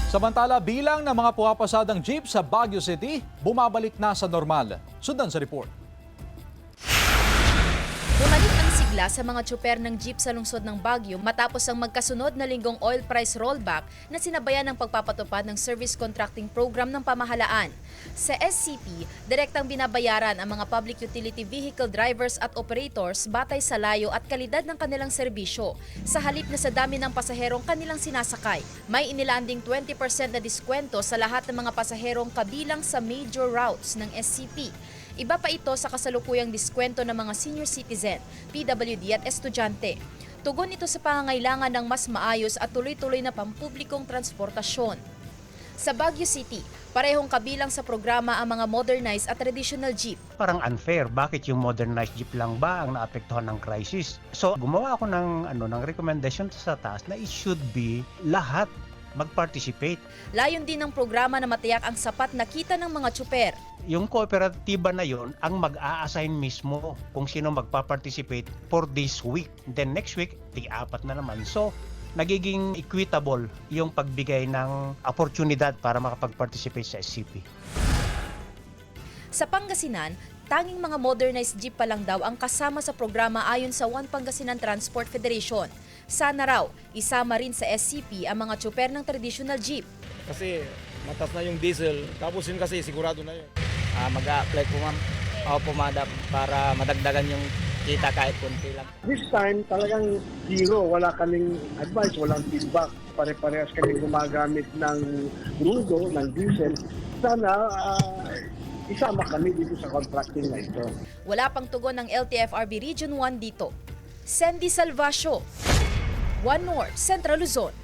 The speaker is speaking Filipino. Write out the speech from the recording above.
Samantala, bilang ng mga pumapasadang jeep sa Baguio City, bumabalik na sa normal. Sundan sa report. Bumalik ang sigla sa mga tsuper ng jeep sa lungsod ng Baguio matapos ang magkasunod na linggong oil price rollback na sinabayan ng pagpapatupad ng service contracting program ng pamahalaan. Sa SCP, direktang binabayaran ang mga public utility vehicle drivers at operators batay sa layo at kalidad ng kanilang serbisyo, sa halip na sa dami ng pasaherong kanilang sinasakay. May inilanding 20% na diskwento sa lahat ng mga pasaherong kabilang sa major routes ng SCP. Iba pa ito sa kasalukuyang diskwento ng mga senior citizen, PWD at estudyante. Tugon ito sa pangangailangan ng mas maayos at tuloy-tuloy na pampublikong transportasyon. Sa Baguio City, parehong kabilang sa programa ang mga modernized at traditional jeep. Parang unfair, bakit yung modernized jeep lang ba ang naapektuhan ng crisis? So gumawa ako ng recommendation sa taas na it should be lahat mag-participate. Layon din ng programa na matiyak ang sapat na kita ng mga tsuper. Yung kooperatiba na yon ang mag-a-assign mismo kung sino magpa-participate for this week. Then next week, tig-apat na naman. So, nagiging equitable yung pagbigay ng oportunidad para makapag-participate sa SCP. Sa Pangasinan, tanging mga modernized jeep pa lang daw ang kasama sa programa ayon sa One Pangasinan Transport Federation. Sana raw, isama rin sa SCP ang mga tsuper ng traditional jeep. Kasi matas na yung diesel, tapos yun kasi sigurado na yun. Mag-a-apply po ma'am, ako po madam para madagdagan yung kita kahit konti lang. This time talagang zero, wala kaming advice, walang feedback. Pare-parehas kami gumagamit ng crudo, ng diesel. Sana isama kami dito sa contracting na ito. Wala pang tugon ng LTFRB Region 1 dito. Sandy Salvacio, One North, Central Luzon.